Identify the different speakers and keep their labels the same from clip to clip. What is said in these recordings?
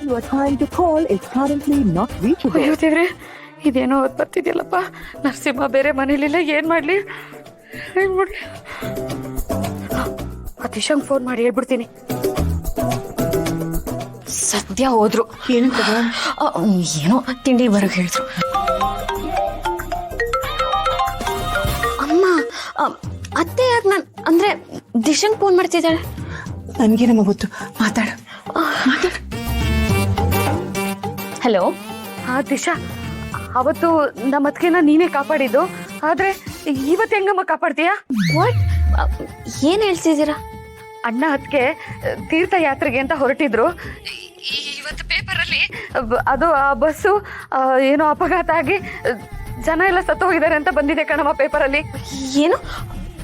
Speaker 1: you are trying to call is currently not reachable.
Speaker 2: ಅಯ್ಯೋ ದೇವ್ರೆ, ಇದೇನೋ ಓದ್ ಬರ್ತಿದ್ಯಲ್ಲಪ್ಪ. ನರಸಿಂಹ ಬೇರೆ ಮನೇಲಿಲ್ಲ, ಏನ್ ಮಾಡ್ಲಿ? ಅತಿಶಂಗ್ ಫೋನ್ ಮಾಡಿ ಹೇಳ್ಬಿಡ್ತೀನಿ. ಸದ್ಯ ಹೋದ್ರು. ಏನೋ ತಿಂಡಿ ಬರೋಕ್ ಹೇಳಿದ್ರು. ಅಮ್ಮ, ಅತ್ತೆ ಯಾಕೆ ಅಂದ್ರೆ ದಿಶಂಗ್ ಫೋನ್ ಮಾಡ್ತಿದ್ದಾಳೆ?
Speaker 3: ನನ್ಗೇನಮ್ಮ ಗೊತ್ತು, ಮಾತಾಡ.
Speaker 2: ಹಲೋ. ದಿಶಾ, ಅವತ್ತು ನಮ್ಮ ಅತ್ತಿಗೆನ ನೀನೇ ಕಾಪಾಡಿದ್ದು, ಆದ್ರೆ ಇವತ್ತು ಹೆಂಗಮ್ಮ ಕಾಪಾಡ್ತೀಯಾ? ವಾಟ್? ಏನ್ ಹೇಳ್ತಿದ್ದೀರಾ? ಅಣ್ಣ ಅತ್ತಿಗೆ ತೀರ್ಥಯಾತ್ರೆಗೆ ಅಂತ ಹೊರಟಿದ್ರು. ಇವತ್ತು ಪೇಪರಲ್ಲಿ ಅದು ಆ ಬಸ್ಸು ಏನೋ ಅಪಘಾತ ಆಗಿ ಜನ ಎಲ್ಲ ಸತ್ತು ಹೋಗಿದ್ದಾರೆ ಅಂತ ಬಂದಿದೆ ಕಣಮ್ಮ ಪೇಪರಲ್ಲಿ. ಏನು?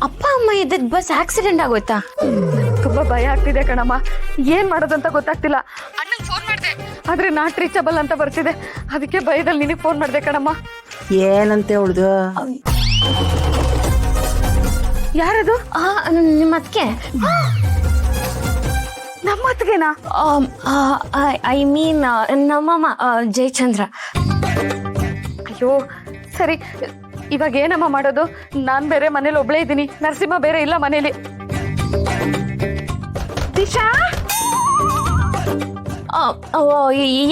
Speaker 2: ಅಪ್ಪ ಅಮ್ಮ ಇದ್ದಿದ್ದ ಬಸ್ ಆಕ್ಸಿಡೆಂಟ್ ಆಗೋಯ್ತಾ? ತುಂಬಾ ಭಯ ಆಗ್ತಿದೆ ಕಣಮ್ಮ, ಏನ್ ಮಾಡೋದಂತ ಗೊತ್ತಾಗ್ತಿಲ್ಲ. ಅಣ್ಣಂಗೆ ಫೋನ್ ಮಾಡಿದೆ, ಆದ್ರೆ ನಾಟ್ ರೀಚಬಲ್ ಅಂತ ಬರ್ತಿದೆ. ಅದಕ್ಕೆ ಭಯದಲ್ಲಿ ನಿನಗೆ ಫೋನ್ ಮಾಡಿದೆ ಕಣಮ್ಮ.
Speaker 3: ಏನಂತೆ ಅವಳ್ದು?
Speaker 2: ಯಾರದು? ನಿಮ್ಮ ಅತ್ತಿಗೆ. ನಮ್ಮ ಅತ್ತಿಗೆನಾ? ಐ ಮೀನ್ ನಮ್ಮಮ್ಮ ಜಯಚಂದ್ರ. ಅಯ್ಯೋ ಸರಿ, ಇವಾಗ ಏನಮ್ಮ ಮಾಡೋದು? ನಾನ್ ಬೇರೆ ಮನೇಲಿ ಒಬ್ಳೇ ಇದ್ದೀನಿ, ನರಸಿಂಹ ಬೇರೆ ಇಲ್ಲ ಮನೇಲಿ. ದಿಶಾ,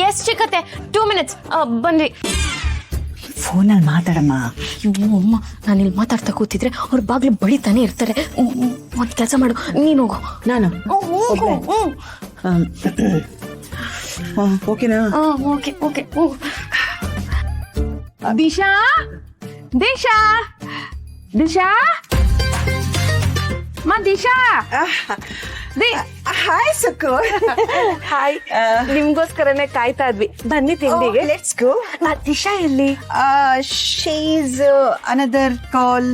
Speaker 2: ಎಸ್ ಚಿಕ್ಕತ್ತೆ, 2 minutes ಬನ್ನಿ.
Speaker 3: ಫೋನಲ್ಲಿ ಮಾತಾಡಮ್ಮ.
Speaker 2: ಅಯ್ಯೋ ಅಮ್ಮ, ನಾನು ಇಲ್ಲಿ ಮಾತಾಡ್ತಾ ಕೂತಿದ್ರೆ ಅವ್ರ ಬಾಗ್ಲು ಬಡಿತಾನೆ ಇರ್ತಾರೆ. ಒಂದ್ ಕೆಲಸ ಮಾಡು, ನೀನು ಹೋಗು.
Speaker 3: ನಾನು ಓಕೆನಾ?
Speaker 2: Okay okay.
Speaker 3: Disha, Disha, Disha, Disha. Hi Sukku.
Speaker 2: Hi. ನಿಮ್ಗೋಸ್ಕರನೇ ಕಾಯ್ತಾ ಇದ್ವಿ, ಬನ್ನಿ ತಿಂಡಿಗೆ.
Speaker 3: Let's go.
Speaker 2: ದಿಶಾ ಎಲ್ಲಿ?
Speaker 3: She is another call,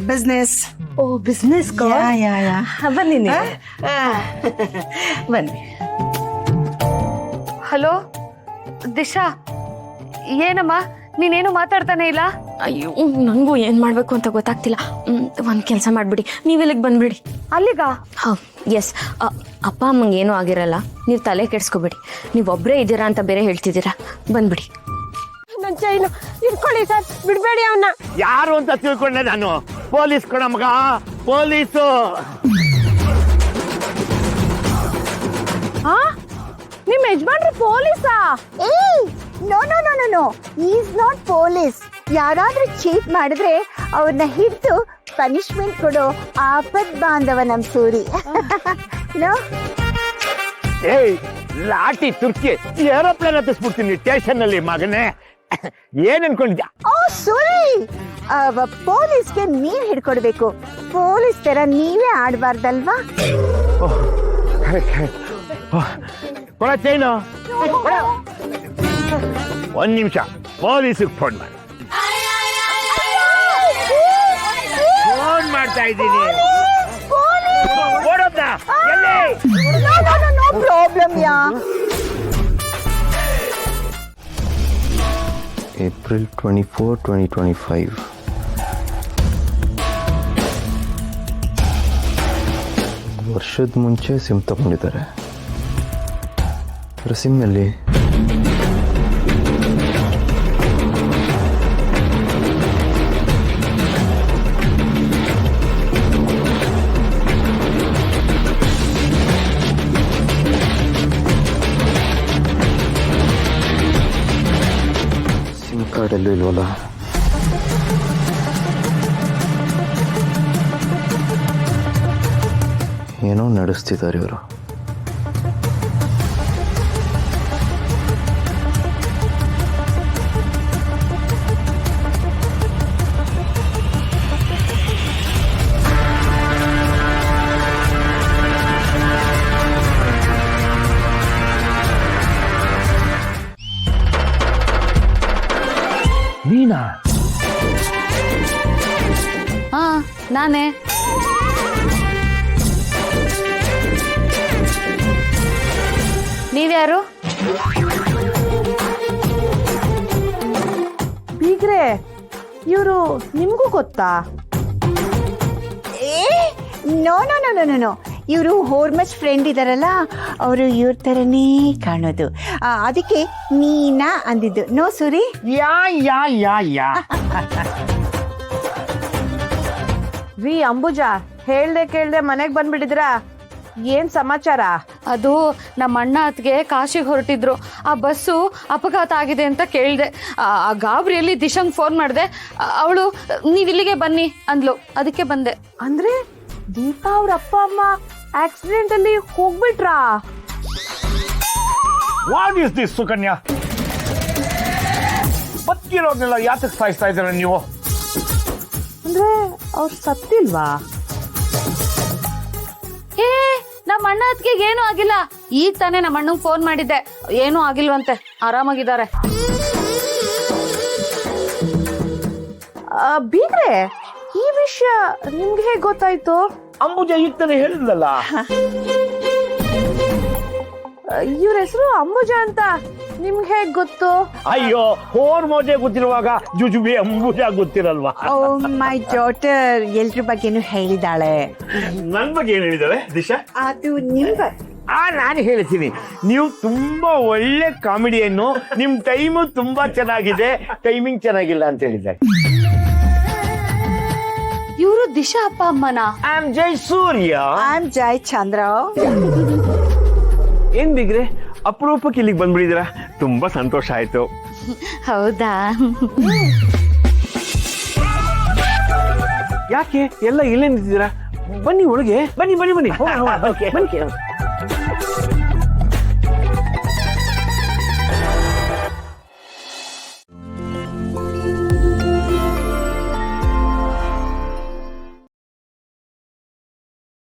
Speaker 3: business.
Speaker 2: Oh, business call.
Speaker 3: Yeah.
Speaker 2: ಬನ್ನಿ ನೀವು.
Speaker 3: ಬನ್ನಿ.
Speaker 2: ಹಲೋ ದಿಶಾ, ಏನಮ್ಮ ನೀನೇನು ಮಾತಾಡ್ತಾನೆ ಇಲ್ಲ? ಅಯ್ಯೋ, ನನಗೂ ಏನ್ ಮಾಡ್ಬೇಕು ಅಂತ ಗೊತ್ತಾಗ್ತಿಲ್ಲ. ಒಂದ್ ಕೆಲಸ ಮಾಡ್ಬಿಡಿ, ನೀವ್ ಇಲ್ಲಿಗೆ ಬಂದ್ಬಿಡಿ. ಅಲ್ಲಿಗ? ಎಸ್. ಅಪ್ಪ ಅಮ್ಮಂಗೆ ಏನೂ ಆಗಿರಲ್ಲ, ನೀವು ತಲೆ ಕೆಡ್ಸ್ಕೊಬೇಡಿ. ನೀವು ಒಬ್ಬರೇ ಇದ್ದೀರಾ ಅಂತ ಬೇರೆ ಹೇಳ್ತಿದ್ದೀರಾ, ಬಂದ್ಬಿಡಿ.
Speaker 4: ನನ್ನ ಚೈನು ಇಟ್ಕೊಳ್ಳಿ ಸರ್, ಬಿಡ್ಬೇಡಿ ಅವನ್ನ.
Speaker 5: ಯಾರು ಅಂತ ತಿಳ್ಕೊಂಡೆ ನಾನು? ಪೊಲೀಸ್ ಕೊಡ ಮಗ, ಪೊಲೀಸು.
Speaker 4: ನಿಮ್ ಯಜಮಾನ್ರು ಪೊಲೀಸಾ?
Speaker 6: No no no no no, is not police. ಯಾರಾದ್ರೂ ಚೀಟ್ ಮಾಡಿದ್ರೆ ಅವ್ರನ್ನ ಹಿಡಿದು ಪನಿಷ್ಮೆಂಟ್ ಕೊಡೋ ಆಪದ್ ಬಾಂಧವ ನಮ್ ಸೂರಿ.
Speaker 5: ಏಯ್, ಲಾಟಿ ತುರ್ಕಿ ಏರೋಪ್ಲೇನ್ ಹತ್ತಿಸ್ಬಿಡ್ತೀನಿ ಸ್ಟೇಷನ್ ಅಲ್ಲಿ ಮಗನೇ. ಏನ್ ಅನ್ಕೊಂಡಿದ್ಯಾ?
Speaker 6: ಓ ಸೂರಿ, ಪೊಲೀಸ್ಗೆ ನೀವ್ ಹಿಡ್ಕೊಡ್ಬೇಕು. ಪೊಲೀಸ್ ತರ ನೀವೇ ಆಡ್ಬಾರ್ದಲ್ವಾ?
Speaker 5: ಕೊಡ ಚೈನು. 1 ನಿಮಿಷ, ಪೊಲೀಸಿಗೆ ಫೋನ್ ಮಾಡಿ. ಫೋನ್ ಮಾಡ್ತಾ ಇದ್ದೀನಿ.
Speaker 6: ನೋ ಪ್ರಾಬ್ಲಮ್ ಯಾ.
Speaker 7: April 24, 2025. ವರ್ಷದ ಮುಂಚೆ ಸಿಮ್ ತಗೊಂಡಿದ್ದಾರೆ. ಸಿಮ್ಮಲ್ಲಿ ಸಿಮ್ ಕಾರ್ಡಲ್ಲೂ ಇಲ್ವಲ್ಲ. ಏನೋ ನಡೆಸ್ತಿದ್ದಾರೆ ಇವರು.
Speaker 5: ನೀನಾ?
Speaker 2: ನಾನೇ. ನೀವ್ಯಾರು?
Speaker 4: ಬೀಗ್ರೆ, ಇವರು ನಿಮ್ಗೂ ಗೊತ್ತಾ?
Speaker 6: No no no no no no,
Speaker 3: ಇವರು ಹೋರ್ಮಚ್ ಫ್ರೆಂಡ್ ಇದಾರಲ್ಲ, ಅವರು ಇವ್ರ ಥರನೇ ಕಾಣೋದು. ಅದಕ್ಕೆ ನೀನಾ ಅಂದಿದ್ದು. ನೋ ಸೂರಿ.
Speaker 5: ಯಾ ಯಾ ಯಾ ಯಾ
Speaker 4: ರೀ ಅಂಬುಜಾ, ಹೇಳ್ದೆ ಕೇಳ್ದೆ ಮನೆಗ್ ಬಂದ್ಬಿಟ್ಟಿದ್ರಾ? ಏನ್ ಸಮಾಚಾರ?
Speaker 2: ಅದು ನಮ್ಮ ಅಣ್ಣ ಅತ್ಗೆ ಕಾಶಿಗೆ ಹೊರಟಿದ್ರು. ಆ ಬಸ್ಸು ಅಪಘಾತ ಆಗಿದೆ ಅಂತ ಕೇಳಿದೆ. ಆ ಗಾಬರಿಯಲ್ಲಿ ದಿಶಂಗ್ ಫೋನ್ ಮಾಡಿದೆ. ಅವಳು ನೀವು ಇಲ್ಲಿಗೆ ಬನ್ನಿ ಅಂದ್ಲು, ಅದಕ್ಕೆ ಬಂದೆ.
Speaker 4: ಅಂದ್ರೆ ದೀಪಾ ಅವ್ರ ಅಪ್ಪ ಅಮ್ಮ ಆಕ್ಸಿಡೆಂಟ್ ಅಲ್ಲಿ ಹೋಗ್ಬಿಟ್ರಾ?
Speaker 5: What is this Sukanya? ಬದುಕಿರೋದ್ನೆಲ್ಲ ಯಾತಕ್ಕೆ ಸಾಯಿಸ್ತಾ ಇದ್ದೀರ ನೀವು?
Speaker 4: ಅಂದ್ರೆ ಅವ್ರು ಸತ್ತಿಲ್ವಾ?
Speaker 2: ಏ, ನಮ್ಮ ಅಣ್ಣ ಅತ್ಗೆ ಏನೂ ಆಗಿಲ್ಲ. ಈಗ ತಾನೇ ನಮ್ಮ ಅಣ್ಣಂಗೆ ಫೋನ್ ಮಾಡಿದ್ದೆ, ಏನೂ ಆಗಿಲ್ವಂತೆ, ಆರಾಮಾಗಿದ್ದಾರೆ.
Speaker 4: ಬೀಗ್ರೆ, ಈ ವಿಷಯ ನಿಮ್ಗೆ ಹೇಗ್ ಗೊತ್ತಾಯ್ತು?
Speaker 5: ಅಂಬುಜಾ ಈಗ ತಾನೇ ಹೇಳಿದ್ಲಲ್ಲ.
Speaker 4: ಇವ್ರ ಹೆಸರು ಅಂಬುಜಾ ಅಂತ ನಿಮ್ಗೆ ಹೇಗ್ ಗೊತ್ತು?
Speaker 5: ಅಯ್ಯೋ, ಹೋರ್ ಮೋಜೆ ಗೊತ್ತಿರುವಾಗ ಜುಜುಬಿ ಅಂಬುಜಾ ಗೊತ್ತಿರಲ್ವಾ?
Speaker 3: ಓ ಮೈ ಡಾಟರ್ ಎಲ್ರ ಬಗ್ಗೆನೂ ಹೇಳಿದಾಳೆ.
Speaker 5: ನನ್ ಬಗ್ಗೆ ಏನ್ ಹೇಳಿದಾಳೆ ದಿಶಾ?
Speaker 3: ಅದು ನಿಮ್ಮ
Speaker 5: ನಾನು ಹೇಳ್ತೀನಿ, ನೀವು ತುಂಬಾ ಒಳ್ಳೆ ಕಾಮಿಡಿಯನ್ನು, ನಿಮ್ ಟೈಮು ತುಂಬಾ ಚೆನ್ನಾಗಿದೆ, ಟೈಮಿಂಗ್ ಚೆನ್ನಾಗಿಲ್ಲ ಅಂತ ಹೇಳಿದ್ದಾರೆ.
Speaker 2: ಇವರು ದಿಶಾ ಅಪ್ಪ ಅಮ್ಮನಾ?
Speaker 5: I am Jai Surya.
Speaker 3: Am Jai Chandra.
Speaker 5: ಏನ್ ಬಿಗ್ರೆ, ಅಪರೂಪಕ್ಕೆ ಇಲ್ಲಿಗೆ ಬಂದ್ಬಿಟ್ಟಿದ್ದೀರಾ? ತುಂಬಾ ಸಂತೋಷ ಆಯ್ತು.
Speaker 2: ಹೌದಾ?
Speaker 5: ಯಾಕೆ ಎಲ್ಲ ಇಲ್ಲೇ ನಿಂತಿದ್ದೀರಾ? ಬನ್ನಿ ಒಳಗೆ, ಬನ್ನಿ ಬನ್ನಿ ಬನ್ನಿ.